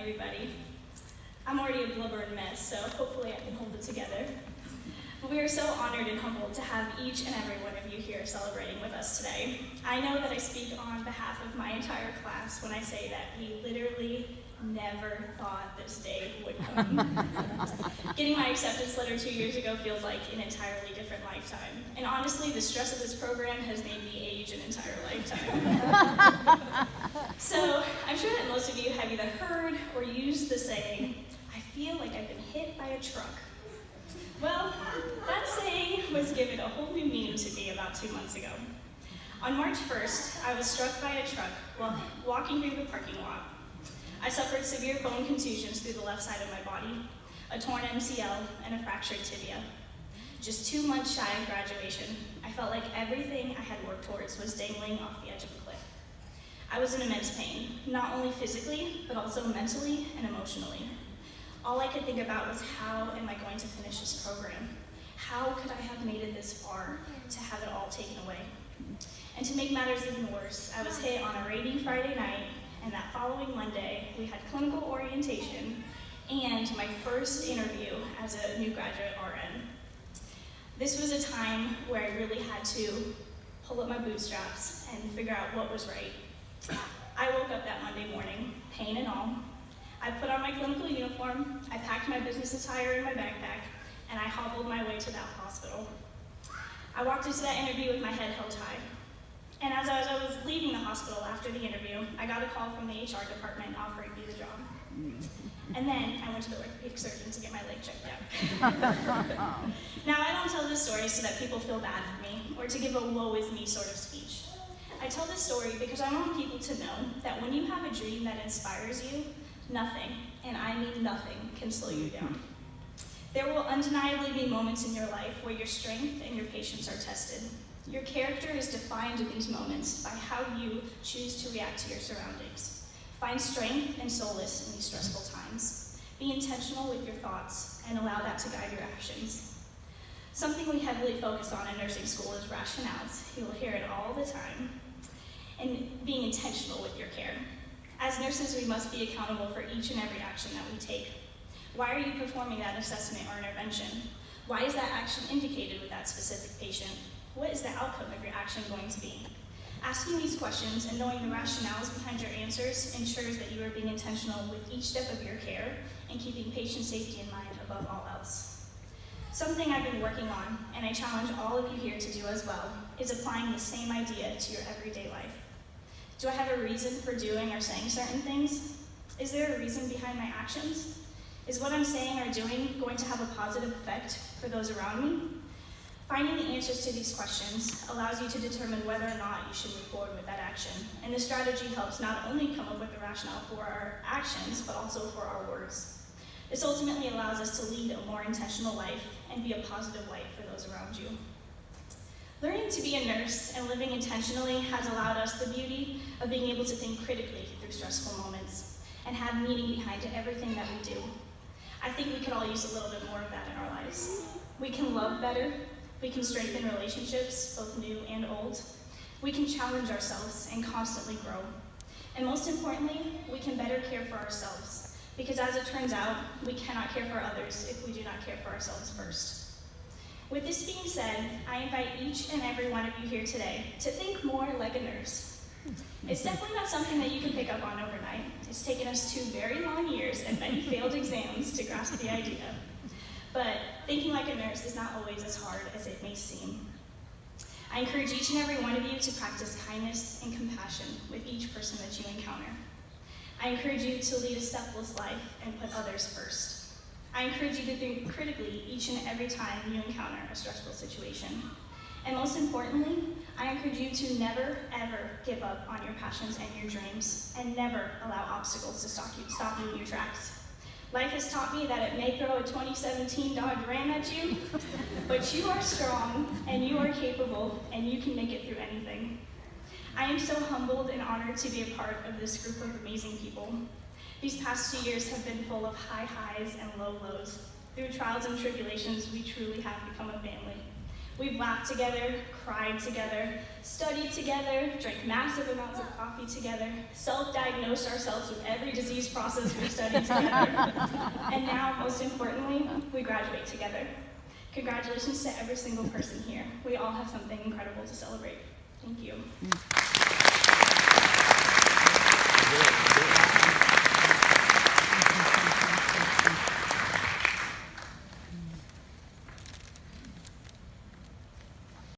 everybody. I'm already a blubbering mess, so hopefully I can hold it together. But we are so honored and humbled to have each and every one of you here celebrating with us today. I know that I speak on behalf of my entire class when I say that we literally never thought this day would come. Getting my acceptance letter 2 years ago feels like an entirely different lifetime. And honestly, the stress of this program has made me age an entire lifetime. So I'm sure that most of you have either heard or used the saying, "I feel like I've been hit by a truck." Well, that saying was given a whole new meaning to me about 2 months ago. On March 1st, I was struck by a truck while walking through the parking lot. I suffered severe bone contusions through the left side of my body, a torn MCL, and a fractured tibia. Just 2 months shy of graduation, I felt like everything I had worked towards was dangling off the edge of a cliff. I was in immense pain, not only physically, but also mentally and emotionally. All I could think about was, how am I going to finish this program? How could I have made it this far to have it all taken away? And to make matters even worse, I was hit on a rainy Friday night, and that following Monday, we had clinical orientation and my first interview as a new graduate RN. This was a time where I really had to pull up my bootstraps and figure out what was right. I woke up that Monday morning, pain and all. I put on my clinical uniform, I packed my business attire in my backpack, and I hobbled my way to that hospital. I walked into that interview with my head held high. And as I was leaving the hospital after the interview, I got a call from the HR department offering me the job. And then I went to the orthopedic surgeon to get my leg checked out. Now, I don't tell this story so that people feel bad for me or to give a woe is me sort of speech. I tell this story because I want people to know that when you have a dream that inspires you, nothing, and I mean nothing, can slow you down. There will undeniably be moments in your life where your strength and your patience are tested. Your character is defined in these moments by how you choose to react to your surroundings. Find strength and solace in these stressful times. Be intentional with your thoughts and allow that to guide your actions. Something we heavily focus on in nursing school is rationales. You will hear it all the time. And being intentional with your care. As nurses, we must be accountable for each and every action that we take. Why are you performing that assessment or intervention? Why is that action indicated with that specific patient? What is the outcome of your action going to be? Asking these questions and knowing the rationales behind your answers ensures that you are being intentional with each step of your care and keeping patient safety in mind above all else. Something I've been working on, and I challenge all of you here to do as well, is applying the same idea to your everyday life. Do I have a reason for doing or saying certain things? Is there a reason behind my actions? Is what I'm saying or doing going to have a positive effect for those around me? Finding the answers to these questions allows you to determine whether or not you should move forward with that action. And this strategy helps not only come up with the rationale for our actions, but also for our words. This ultimately allows us to lead a more intentional life and be a positive light for those around you. Learning to be a nurse and living intentionally has allowed us the beauty of being able to think critically through stressful moments and have meaning behind everything that we do. I think we could all use a little bit more of that in our lives. We can love better. We can strengthen relationships, both new and old. We can challenge ourselves and constantly grow. And most importantly, we can better care for ourselves, because as it turns out, we cannot care for others if we do not care for ourselves first. With this being said, I invite each and every one of you here today to think more like a nurse. It's definitely not something that you can pick up on overnight. It's taken us 2 very long years and many failed exams to grasp the idea. But thinking like a nurse is not always as hard as it may seem. I encourage each and every one of you to practice kindness and compassion with each person that you encounter. I encourage you to lead a selfless life and put others first. I encourage you to think critically each and every time you encounter a stressful situation. And most importantly, I encourage you to never, ever give up on your passions and your dreams, and never allow obstacles to stop you in your tracks. Life has taught me that it may throw a 2017 Dodge Ram at you, but you are strong, and you are capable, and you can make it through anything. I am so humbled and honored to be a part of this group of amazing people. These past 2 years have been full of high highs and low lows. Through trials and tribulations, we truly have become a family. We've laughed together, cried together, studied together, drank massive amounts of coffee together, self-diagnosed ourselves with every disease process we've studied together, and now, most importantly, we graduate together. Congratulations to every single person here. We all have something incredible to celebrate. Thank you.